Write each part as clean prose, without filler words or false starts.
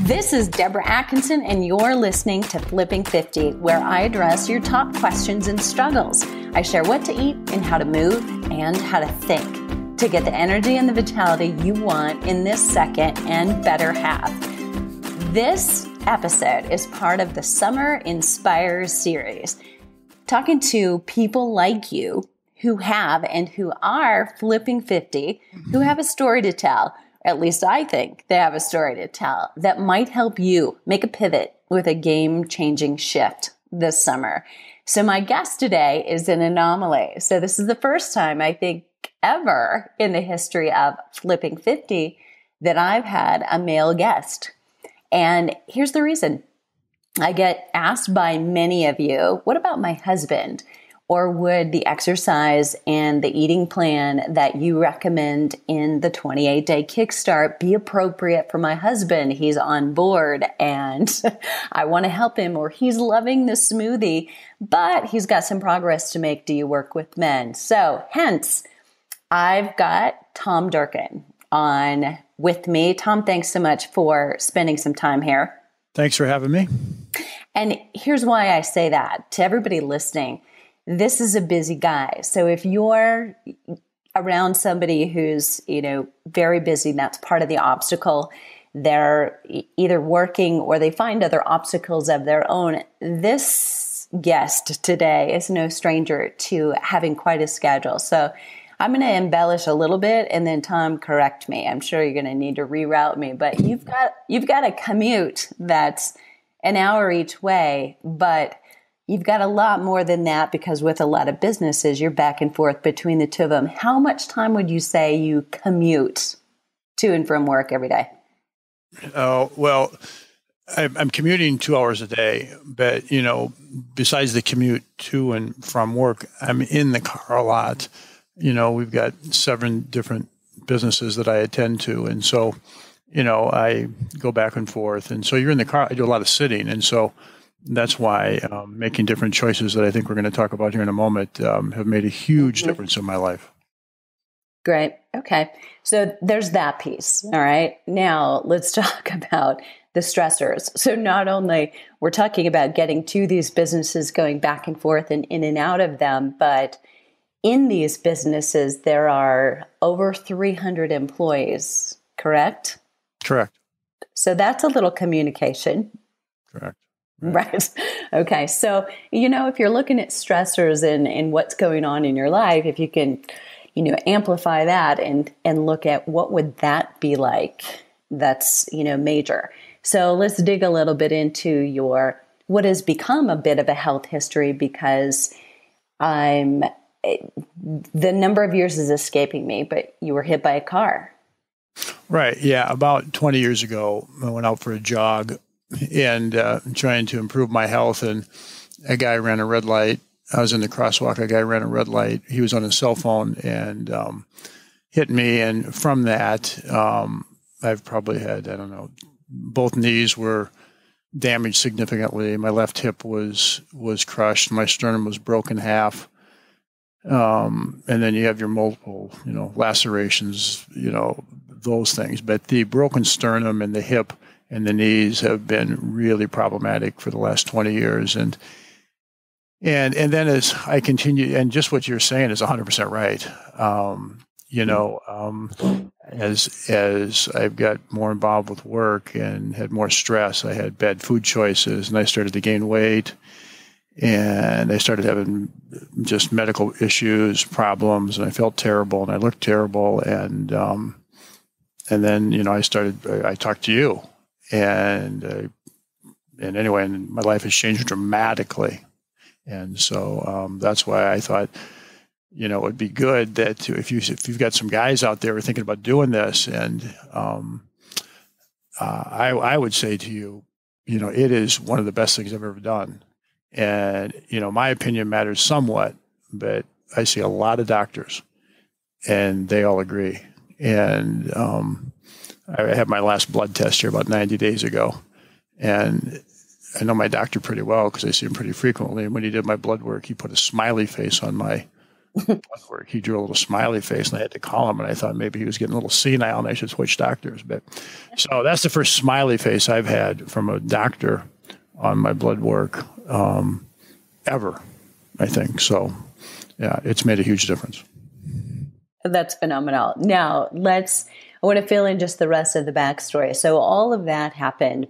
This is Deborah Atkinson, and you're listening to Flipping 50, where I address your top questions and struggles. I share what to eat and how to move and how to think to get the energy and the vitality you want in this second and better half. This episode is part of the Summer Inspires series, talking to people like you who have and who are flipping 50, who have a story to tell. At least I think they have a story to tell that might help you make a pivot with a game-changing shift this summer. So my guest today is an anomaly. So this is the first time, I think, ever in the history of Flipping 50 that I've had a male guest. And here's the reason. I get asked by many of you, what about my husband? Or would the exercise and the eating plan that you recommend in the 28-day kickstart be appropriate for my husband? He's on board and I want to help him, or he's loving the smoothie, but he's got some progress to make. Do you work with men? So hence, I've got Tom Durkin on with me. Tom, thanks so much for spending some time here. Thanks for having me. And here's why I say that to everybody listening. This is a busy guy. So if you're around somebody who's, very busy, that's part of the obstacle. They're either working or they find other obstacles of their own. This guest today is no stranger to having quite a schedule. So I'm going to embellish a little bit and then Tom, correct me. I'm sure you're going to need to reroute me, but you've got a commute that's an hour each way, but you've got a lot more than that because with a lot of businesses, you're back and forth between the two of them. How much time would you say you commute to and from work every day? Oh, well, I'm commuting 2 hours a day, but, besides the commute to and from work, I'm in the car a lot. We've got 7 different businesses that I attend to. And so, I go back and forth. And so you're in the car. I do a lot of sitting. And so that's why making different choices that I think we're going to talk about here in a moment have made a huge difference in my life. Great. Okay. So there's that piece. All right. Now let's talk about the stressors. So not only we're talking about getting to these businesses, going back and forth and in and out of them, but in these businesses, there are over 300 employees, correct? Correct. So that's a little communication. Correct. Right. Okay. So, if you're looking at stressors and what's going on in your life, if you can, amplify that and look at what would that be like, that's, major. So let's dig a little bit into what has become a bit of a health history, because the number of years is escaping me, but you were hit by a car. Right. Yeah. About 20 years ago, I went out for a jog and trying to improve my health. And a guy ran a red light. I was in the crosswalk. A guy ran a red light. He was on his cell phone and hit me. And from that, I've probably had, both knees were damaged significantly. My left hip was crushed. My sternum was broken in half. And then you have your multiple, lacerations, those things. But the broken sternum and the hip and the knees have been really problematic for the last 20 years. And then as I continue, and just what you're saying is 100% right. As I've got more involved with work and had more stress, I had bad food choices and I started to gain weight and I started having just medical issues, problems, and I felt terrible and I looked terrible. And then, I talked to you. And anyway, and my life has changed dramatically. And so that's why I thought, it would be good that if you've got some guys out there who are thinking about doing this, and I would say to you, it is one of the best things I've ever done. And, my opinion matters somewhat, but I see a lot of doctors and they all agree. And I had my last blood test here about 90 days ago. And I know my doctor pretty well because I see him pretty frequently. And when he did my blood work, he put a smiley face on my blood work. He drew a little smiley face, and I had to call him, and I thought maybe he was getting a little senile, and I should switch doctors. But so that's the first smiley face I've had from a doctor on my blood work ever, I think. So, yeah, it's made a huge difference. That's phenomenal. Now, I want to fill in just the rest of the backstory. So all of that happened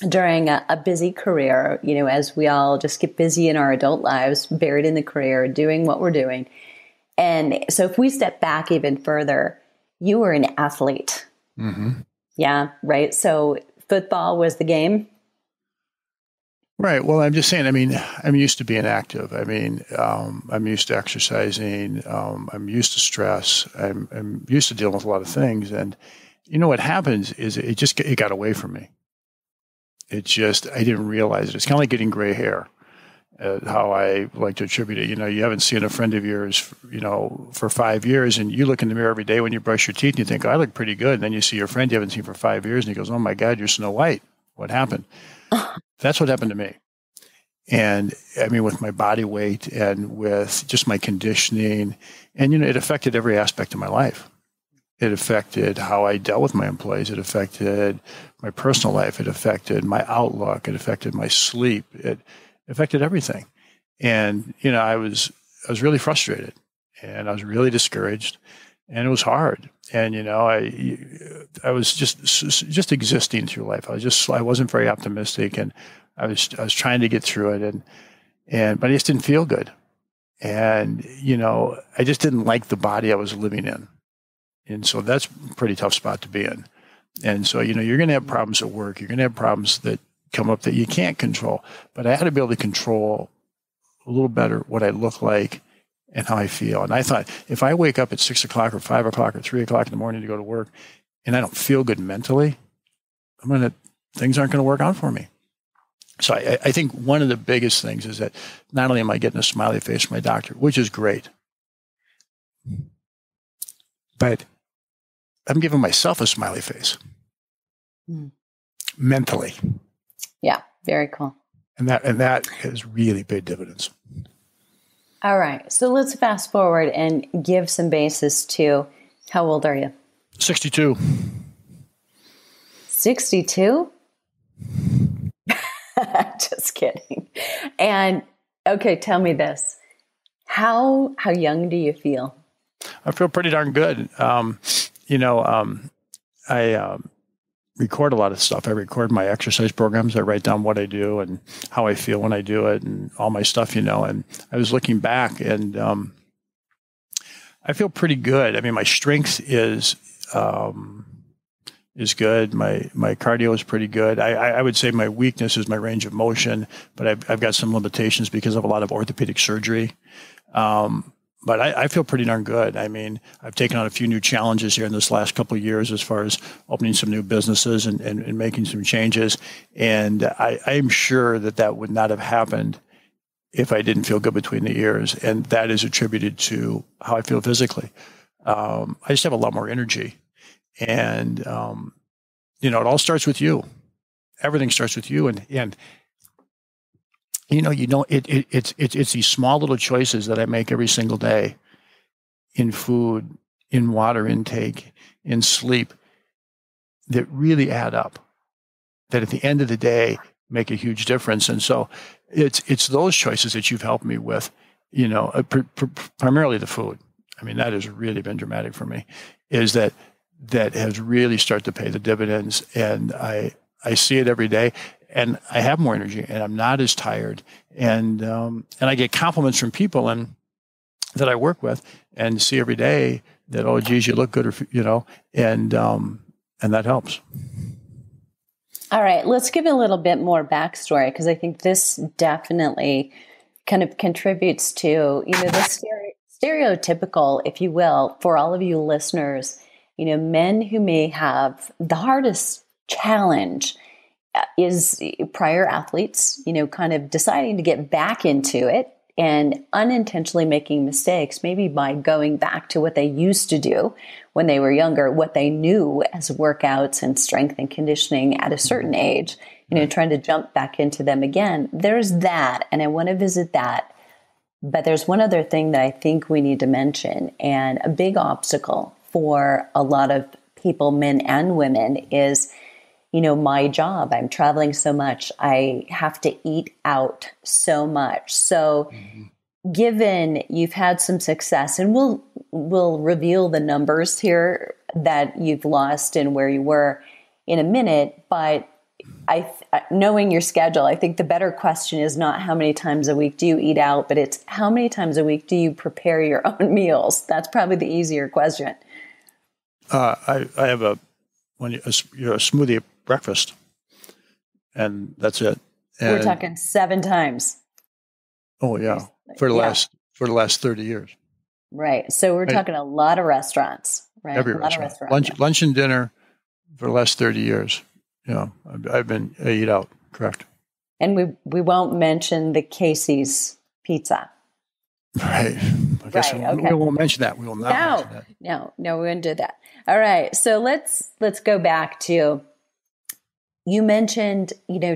during a busy career, as we all just get busy in our adult lives, buried in the career, doing what we're doing. And so if we step back even further, you were an athlete. Mm-hmm. Yeah, right. So football was the game. Right. Well, I'm just saying, I'm used to being active. I'm used to exercising. I'm used to stress. I'm used to dealing with a lot of things. And what happens is it got away from me. I didn't realize it. It's kind of like getting gray hair, how I like to attribute it. You haven't seen a friend of yours, for 5 years, and you look in the mirror every day when you brush your teeth and you think, I look pretty good. And then you see your friend you haven't seen for 5 years and he goes, oh my God, you're Snow White. What happened? That's what happened to me. And with my body weight and with just my conditioning, and, it affected every aspect of my life. It affected how I dealt with my employees. It affected my personal life. It affected my outlook. It affected my sleep. It affected everything. And, I was really frustrated, and I was really discouraged, and it was hard. And, I was just existing through life. I wasn't very optimistic, and I was trying to get through it, but I just didn't feel good. And, I just didn't like the body I was living in. And so that's a pretty tough spot to be in. And so, you're going to have problems at work. You're going to have problems that come up that you can't control. But I had to be able to control a little better what I look like and how I feel. And I thought, if I wake up at 6 o'clock or 5 o'clock or 3 o'clock in the morning to go to work and I don't feel good mentally, things aren't going to work out for me. So I think one of the biggest things is that not only am I getting a smiley face from my doctor, which is great, but I'm giving myself a smiley face mentally. Yeah, very cool. And that has really paid dividends. All right. So let's fast forward and give some basis to how old are you? 62. 62? Just kidding. And okay, tell me this. How young do you feel? I feel pretty darn good. I record a lot of stuff. I record my exercise programs. I write down what I do and how I feel when I do it and all my stuff, and I was looking back, and I feel pretty good. My strength is good. My cardio is pretty good. I would say my weakness is my range of motion, but I've got some limitations because of a lot of orthopedic surgery. But I feel pretty darn good. I've taken on a few new challenges here in this last couple of years as far as opening some new businesses and making some changes. And I'm sure that would not have happened if I didn't feel good between the ears. And that is attributed to how I feel physically. I just have a lot more energy. And, it all starts with you. Everything starts with you. And it's these small little choices that I make every single day in food, in water intake, in sleep that really add up, that at the end of the day make a huge difference. And so it's those choices that you've helped me with, primarily the food. That has really been dramatic for me, is that has really started to pay the dividends. And I see it every day. And I have more energy, and I'm not as tired, and I get compliments from people that I work with, and see every day that, oh, geez, you look good, and that helps. All right, let's give a little bit more backstory, because I think this definitely kind of contributes to the stereotypical, if you will, for all of you listeners. Men who may have the hardest challenge is prior athletes, kind of deciding to get back into it and unintentionally making mistakes, maybe by going back to what they used to do when they were younger, what they knew as workouts and strength and conditioning at a certain age, trying to jump back into them again. There's that. And I want to visit that. But there's one other thing that I think we need to mention, and a big obstacle for a lot of people, men and women, is, my job. I'm traveling so much. I have to eat out so much. So given you've had some success, and we'll reveal the numbers here that you've lost and where you were in a minute, but knowing your schedule, I think the better question is not how many times a week do you eat out, but it's how many times a week do you prepare your own meals? That's probably the easier question. I have a smoothie at breakfast, and that's it. And we're talking 7 times. Oh yeah, for the last 30 years. Right. So we're talking a lot of restaurants, right? Every restaurant. Lunch and dinner for the last 30 years. I eat out, correct. And we won't mention the Casey's pizza. Right. I guess we won't mention that. We will not mention that. No, we won't do that. All right. So let's go back to, you mentioned,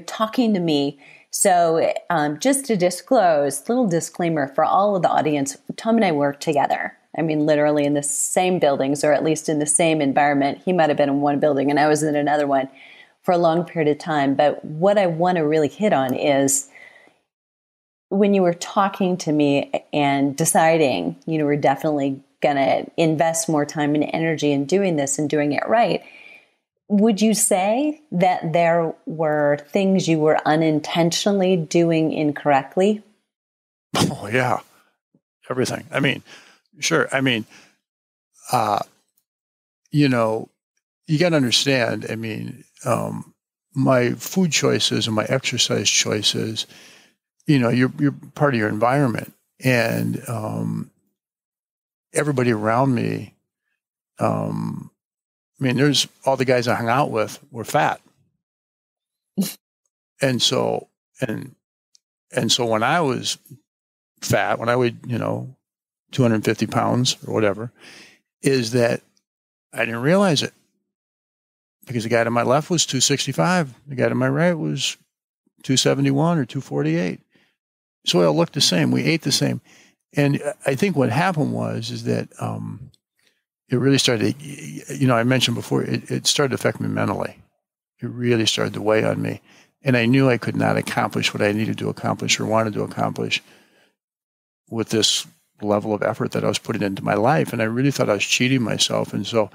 talking to me. So just to disclose, little disclaimer for all of the audience, Tom and I work together. I mean, literally in the same buildings, or at least in the same environment. He might have been in one building and I was in another one for a long period of time. But what I want to really hit on is when you were talking to me and deciding, we're definitely going to invest more time and energy in doing this and doing it right. Would you say that there were things you were unintentionally doing incorrectly? Oh, yeah. Everything. I mean, sure. I mean, you got to understand, my food choices and my exercise choices, you're part of your environment, and everybody around me, there's all the guys I hung out with were fat. and so when I was fat, when I weighed, 250 pounds or whatever, is that I didn't realize it. Because the guy to my left was 265. The guy to my right was 271 or 248. So we all looked the same. We ate the same. And I think what happened is that it really started, I mentioned before, it started to affect me mentally. It really started to weigh on me. And I knew I could not accomplish what I needed to accomplish or wanted to accomplish with this level of effort that I was putting into my life. And I really thought I was cheating myself. And so,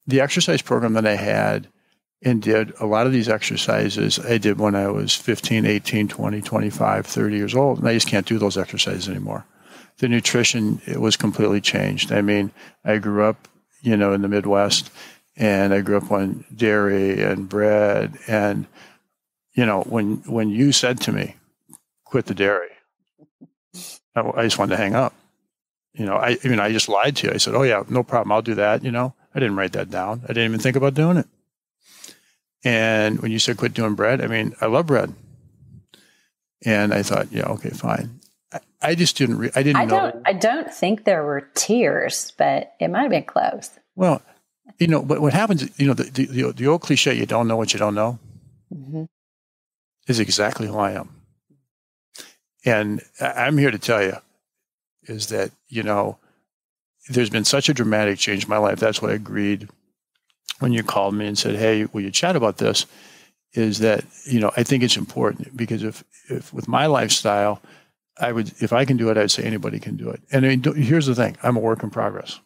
the exercise program that I had and did, a lot of these exercises I did when I was 15, 18, 20, 25, 30 years old. And I just can't do those exercises anymore. The nutrition, it was completely changed. I grew up, in the Midwest, and I grew up on dairy and bread. And, when you said to me, quit the dairy, I just wanted to hang up. I just lied to you. I said, oh yeah, no problem. I'll do that. I didn't write that down. I didn't even think about doing it. And when you said quit doing bread, I love bread. And I thought, yeah, okay, fine. I just didn't know. I don't think there were tears, but it might have been close. Well, but what happens, the old cliche, you don't know what you don't know, is exactly who I am. And I'm here to tell you is that, there's been such a dramatic change in my life. That's what I agreed when you called me and said, hey, will you chat about this? Is that, I think it's important because if with my lifestyle, if I can do it, I'd say anybody can do it. And here's the thing. I'm a work in progress.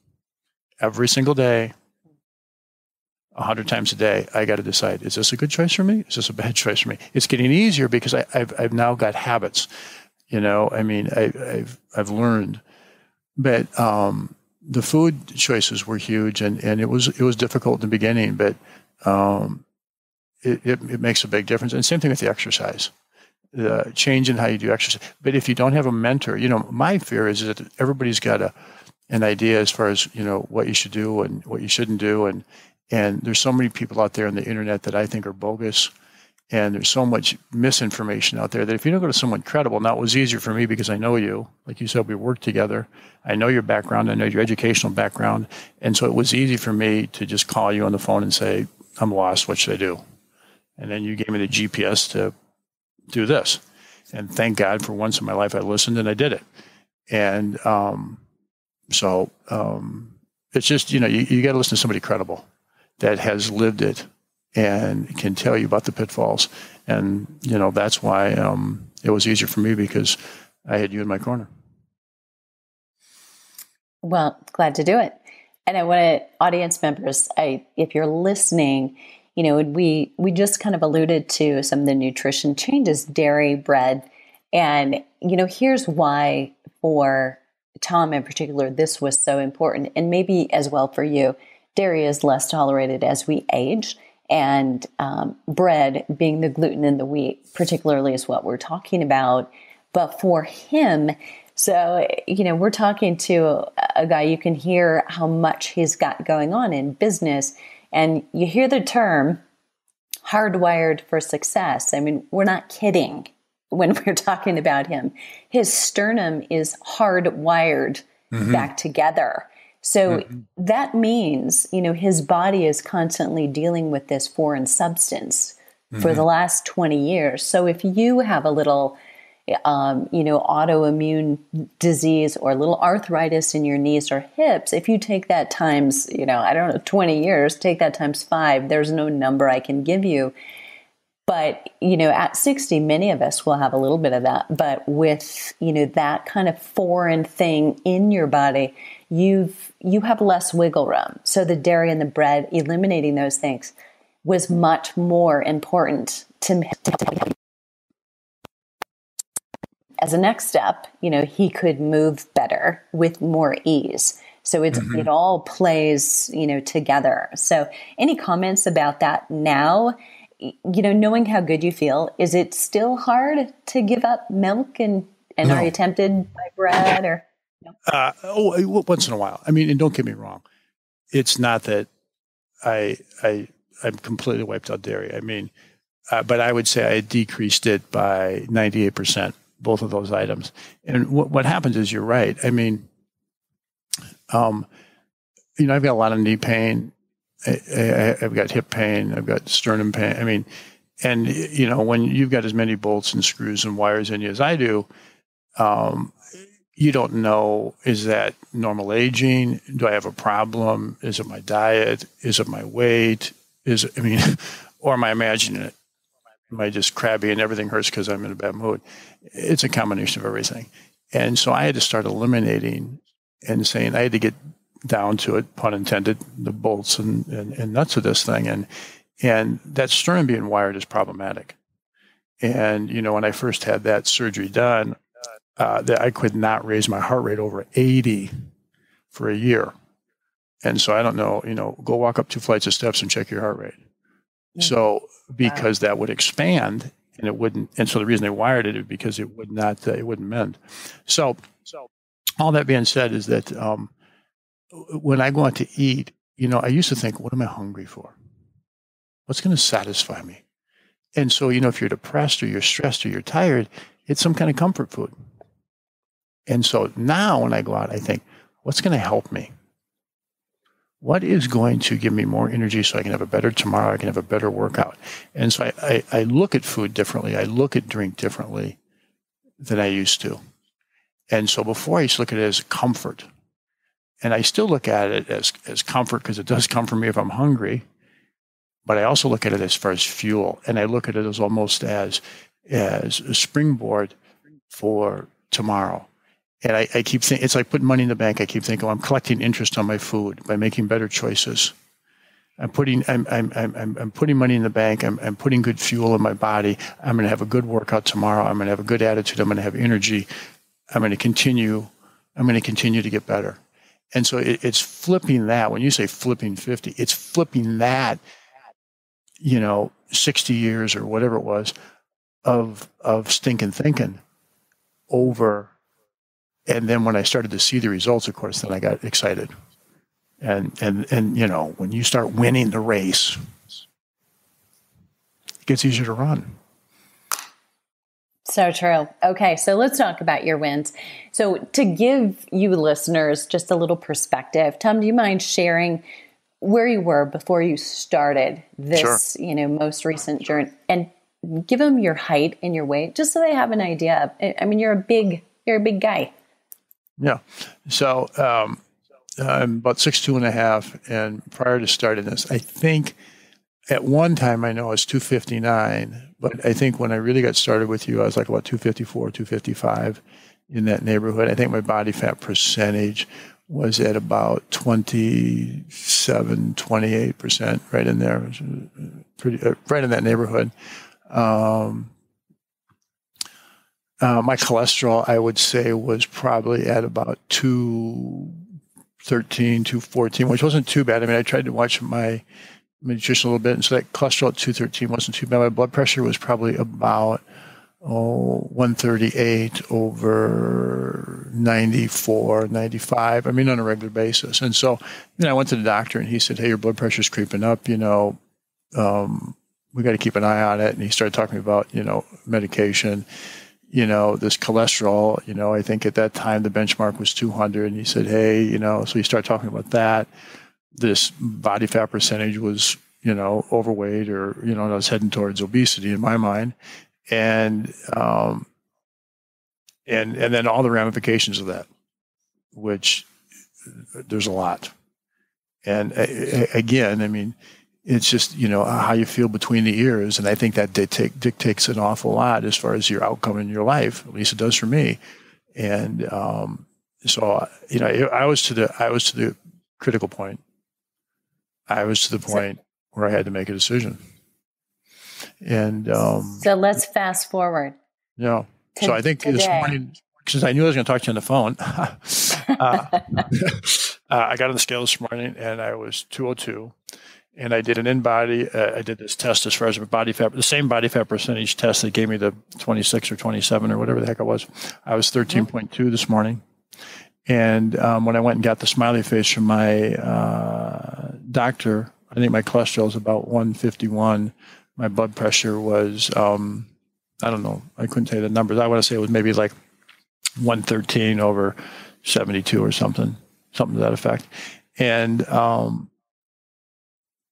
Every single day, 100 times a day, I got to decide, is this a good choice for me? Is this a bad choice for me? It's getting easier because I've now got habits. I've learned. But the food choices were huge, and it was difficult in the beginning, but it makes a big difference. And same thing with the exercise, the change in how you do exercise. But if you don't have a mentor, my fear is that everybody's got an idea as far as what you should do and what you shouldn't do, and there's so many people out there on the internet that I think are bogus. And there's so much misinformation out there that if you don't go to someone credible, now it was easier for me because I know you. Like you said, we worked together. I know your background. I know your educational background. And so it was easy for me to just call you on the phone and say, I'm lost. What should I do? And then you gave me the GPS to do this. And thank God for once in my life I listened and I did it. And so it's just, you got to listen to somebody credible that has lived it and can tell you about the pitfalls. And, that's why it was easier for me, because I had you in my corner. Well, glad to do it. And I want to, audience members, if you're listening, we just kind of alluded to some of the nutrition changes, dairy, bread. And, here's why for Tom in particular, this was so important, and maybe as well for you. Dairy is less tolerated as we age, and bread, being the gluten in the wheat, particularly, is what we're talking about. But for him, so, we're talking to a guy, you can hear how much he's got going on in business, and you hear the term hardwired for success. I mean, we're not kidding when we're talking about him. His sternum is hardwired back together. So that means, his body is constantly dealing with this foreign substance for the last 20 years. So if you have a little, autoimmune disease or a little arthritis in your knees or hips, if you take that times, 20 years, take that times 5, there's no number I can give you. But, at 60, many of us will have a little bit of that. But with, that kind of foreign thing in your body, you have less wiggle room. So the dairy and the bread, eliminating those things was much more important to me. As a next step, he could move better with more ease. So it all plays, together. So any comments about that now? Knowing how good you feel, is it still hard to give up milk, and no. Are you tempted by bread or? No? Once in a while. I mean, and don't get me wrong, it's not that I'm completely wiped out dairy. I mean, but I would say I decreased it by 98%, both of those items. And what happens is, you're right. I mean, I've got a lot of knee pain. I've got hip pain. I've got sternum pain. I mean, and, when you've got as many bolts and screws and wires in you as I do, you don't know, is that normal aging? Do I have a problem? Is it my diet? Is it my weight? Or am I imagining it? Am I just crabby and everything hurts because I'm in a bad mood? It's a combination of everything. And so I had to start eliminating and saying, I had to get down to it, pun intended, the bolts and nuts of this thing. And that sternum being wired is problematic. And, when I first had that surgery done, that I could not raise my heart rate over 80 for a year. And so I don't know, go walk up 2 flights of steps and check your heart rate. So because that would expand and it wouldn't, and so the reason they wired it is because it would not, it wouldn't mend. So all that being said is that when I go out to eat, I used to think, what am I hungry for? What's going to satisfy me? And so, if you're depressed or you're stressed or you're tired, it's some kind of comfort food. And so now when I go out, I think, what's going to help me? What is going to give me more energy so I can have a better tomorrow, I can have a better workout? And so I look at food differently. I look at drink differently than I used to. And so before I used to look at it as comfort. And I still look at it as comfort because it does come from me if I'm hungry. But I also look at it as far as fuel. And I look at it as almost as a springboard for tomorrow. And I keep thinking, it's like putting money in the bank. I keep thinking, I'm collecting interest on my food by making better choices. I'm putting money in the bank. I'm putting good fuel in my body. I'm going to have a good workout tomorrow. I'm going to have a good attitude. I'm going to have energy. I'm going to continue to get better. And so it's flipping that. When you say flipping 50, it's flipping that, 60 years or whatever it was of stinking thinking over. And then when I started to see the results, of course, then I got excited. And when you start winning the race, it gets easier to run. So true. Okay, so let's talk about your wins. So to give you listeners just a little perspective, Tom, do you mind sharing where you were before you started this, Sure. Most recent journey? And give them your height and your weight, just so they have an idea. I mean, you're a big guy. Yeah. So I'm about 6'2.5", and prior to starting this, I think at one time I know I was 259, but I think when I really got started with you, I was like about 254, 255 in that neighborhood. I think my body fat percentage was at about 27, 28%, right in there, pretty right in that neighborhood. My cholesterol, I would say, was probably at about 213, 214, which wasn't too bad. I mean, I tried to watch my nutrition a little bit, and so that cholesterol at 213 wasn't too bad. My blood pressure was probably about 138 over 94, 95. I mean, on a regular basis. And so, I went to the doctor, and he said, "Hey, your blood pressure's creeping up. We got to keep an eye on it." And he started talking about, medication. This cholesterol, I think at that time the benchmark was 200. And he said, hey, so he started talking about that. This body fat percentage was, overweight, or, I was heading towards obesity in my mind. And then all the ramifications of that, which there's a lot. And again, I mean, it's just, how you feel between the ears. And I think that dictates an awful lot as far as your outcome in your life. At least it does for me. And so, I was to the critical point. I was to the point where I had to make a decision. And so let's fast forward. Yeah. So I think this morning, since I knew I was going to talk to you on the phone, I got on the scale this morning and I was 202. And I did an in-body, I did this test as far as body fat, the same body fat percentage test that gave me the 26 or 27 or whatever the heck it was. I was 13.2 this morning. And when I went and got the smiley face from my doctor, I think my cholesterol is about 151. My blood pressure was, I don't know, I couldn't tell you the numbers. I want to say it was maybe like 113 over 72 or something to that effect. And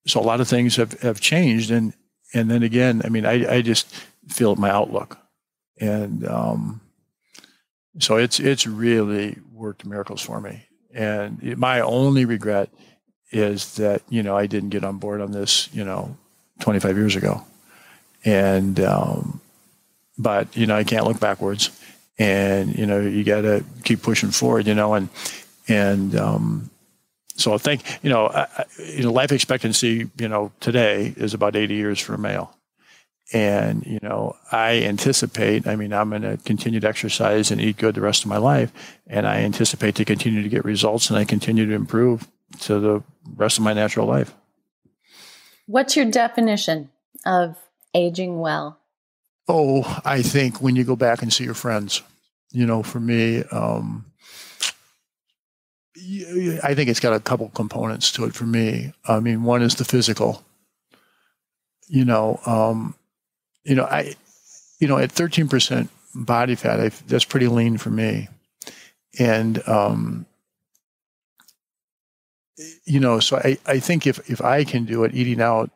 so a lot of things have changed. And then again, I mean, I just feel my outlook. And so it's really worked miracles for me. And my only regret is that, I didn't get on board on this, 25 years ago. And, but, I can't look backwards. And, you got to keep pushing forward, so I think, life expectancy, today is about 80 years for a male. And, I anticipate, I'm going to continue to exercise and eat good the rest of my life. And I anticipate to continue to get results, and I continue to improve to the rest of my natural life. What's your definition of aging well? Oh, I think when you go back and see your friends, for me, I think it's got a couple components to it for me. I mean, one is the physical. At 13% body fat, that's pretty lean for me. And, so I think if I can do it, eating out,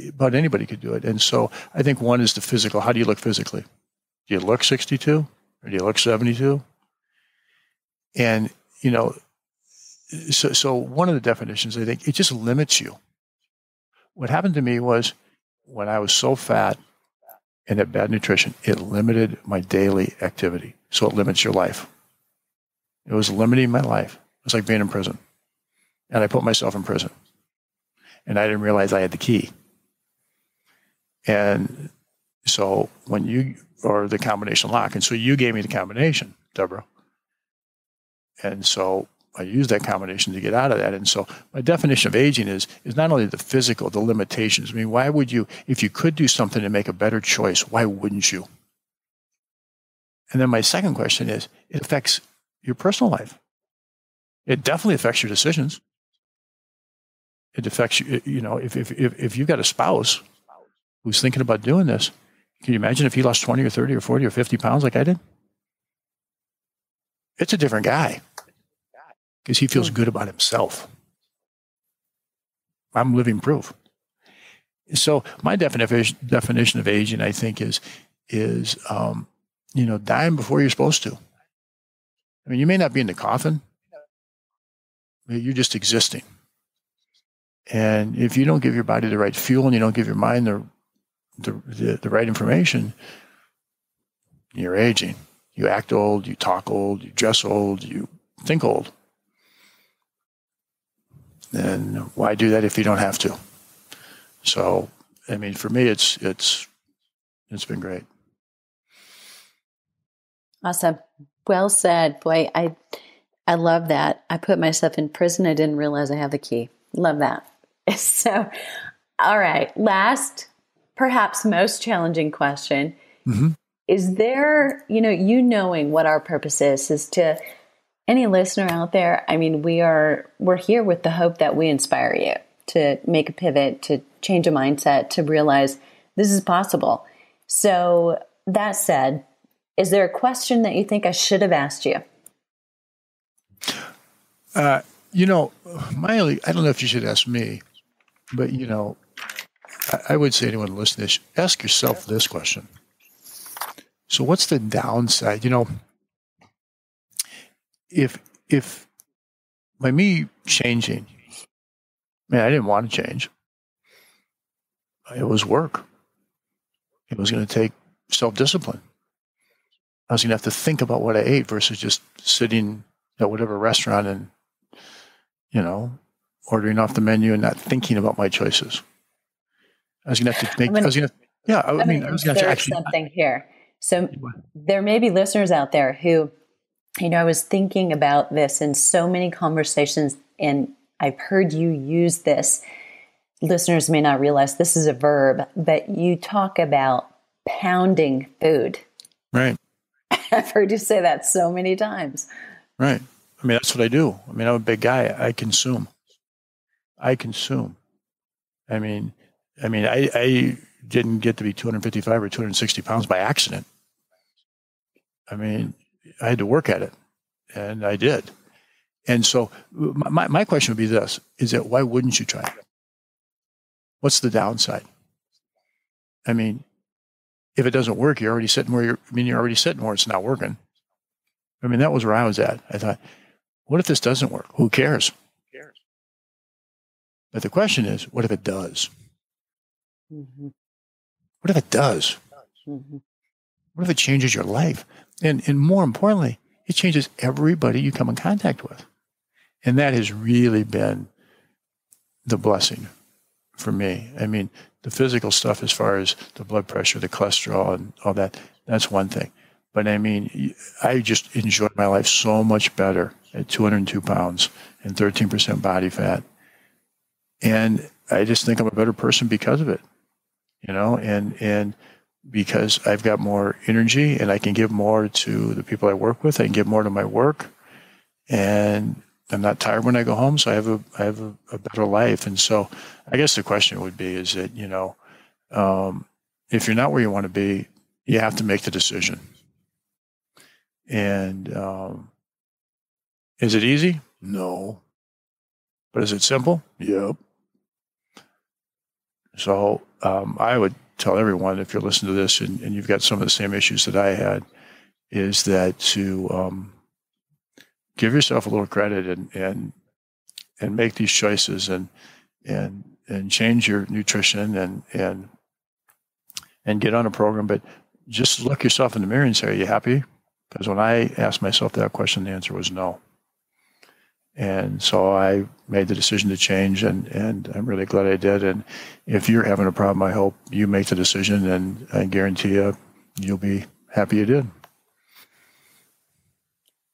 about anybody could do it. And so I think one is the physical. How do you look physically? Do you look 62 or do you look 72? And, so one of the definitions, I think, it just limits you. What happened to me was when I was so fat and had bad nutrition, it limited my daily activity. So it limits your life. It was limiting my life. It was like being in prison. And I put myself in prison. And I didn't realize I had the key. And so or the combination lock. And so you gave me the combination, Deborah. And so I used that combination to get out of that. And so my definition of aging is not only the physical, the limitations. I mean, why would you, if you could do something to make a better choice, why wouldn't you? And then my second question is, it affects your personal life. It definitely affects your decisions. It affects you, if you've got a spouse who's thinking about doing this, can you imagine if he lost 20 or 30 or 40 or 50 pounds like I did? It's a different guy. Because he feels good about himself. I'm living proof. So my definition of aging, I think, is dying before you're supposed to. I mean, you may not be in the coffin, but you're just existing. And if you don't give your body the right fuel and you don't give your mind the right information, you're aging. You act old, you talk old, you dress old, you think old. Then why do that if you don't have to? So, I mean, for me, it's been great. Awesome. Well said. Boy, I love that. I put myself in prison. I didn't realize I have the key. Love that. So, all right. Last, perhaps most challenging question. Mm-hmm. Is there, you knowing what our purpose is to any listener out there? I mean, we're here with the hope that we inspire you to make a pivot, to change a mindset, to realize this is possible. So that said, is there a question that you think I should have asked you? I don't know if you should ask me, but, I would say to anyone listening, ask yourself this question. So what's the downside? If by me changing, I didn't want to change. It was work. It was going to take self-discipline. I was going to have to think about what I ate versus just sitting at whatever restaurant and, ordering off the menu and not thinking about my choices. I was going to have to make, I was going to actually something here. So there may be listeners out there who, I was thinking about this in so many conversations, and I've heard you use this. Listeners may not realize this is a verb, but you talk about pounding food. Right. I've heard you say that so many times. Right. I mean, that's what I do. I mean, I'm a big guy. I consume. I didn't get to be 255 or 260 pounds by accident. I mean, I had to work at it, and I did. And so my question would be this, is that why wouldn't you try it? What's the downside? I mean, if it doesn't work, you're already sitting where you're already sitting where it's not working. I mean, that was where I was at. I thought, what if this doesn't work? Who cares? But the question is, what if it does? Mm-hmm. What if it does? Mm-hmm. What if it changes your life? And more importantly, it changes everybody you come in contact with. And that has really been the blessing for me. I mean, the physical stuff as far as the blood pressure, the cholesterol, and all that, that's one thing. But I mean, I just enjoyed my life so much better at 202 pounds and 13% body fat. And I just think I'm a better person because of it, and because I've got more energy and I can give more to the people I work with. I can give more to my work, and I'm not tired when I go home. So I have a better life. And so I guess the question would be, is that, if you're not where you want to be, you have to make the decision. And is it easy? No. But is it simple? Yep. So I would tell everyone, if you're listening to this and you've got some of the same issues that I had, is that to give yourself a little credit and make these choices and change your nutrition and get on a program. But just look yourself in the mirror and say, are you happy? Because when I asked myself that question, the answer was no. And so I made the decision to change, and I'm really glad I did. And if you're having a problem, I hope you make the decision, and I guarantee you'll be happy you did.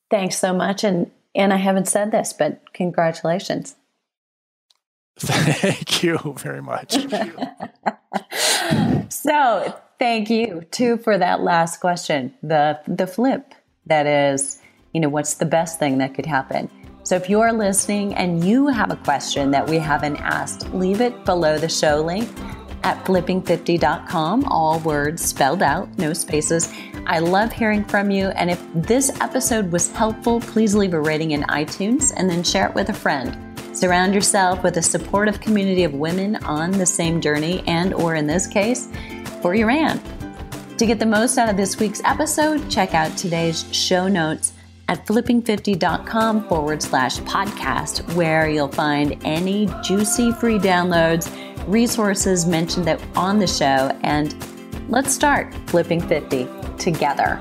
Thanks so much. And I haven't said this, but congratulations. Thank you very much. So thank you too for that last question, the flip that is, what's the best thing that could happen? So if you're listening and you have a question that we haven't asked, leave it below the show link at flipping50.com, all words spelled out, no spaces. I love hearing from you. And if this episode was helpful, please leave a rating in iTunes and then share it with a friend. Surround yourself with a supportive community of women on the same journey and, or in this case, for your man. To get the most out of this week's episode, check out today's show notes at flipping50.com/podcast, where you'll find any juicy free downloads, resources mentioned on the show, and let's start flipping 50 together.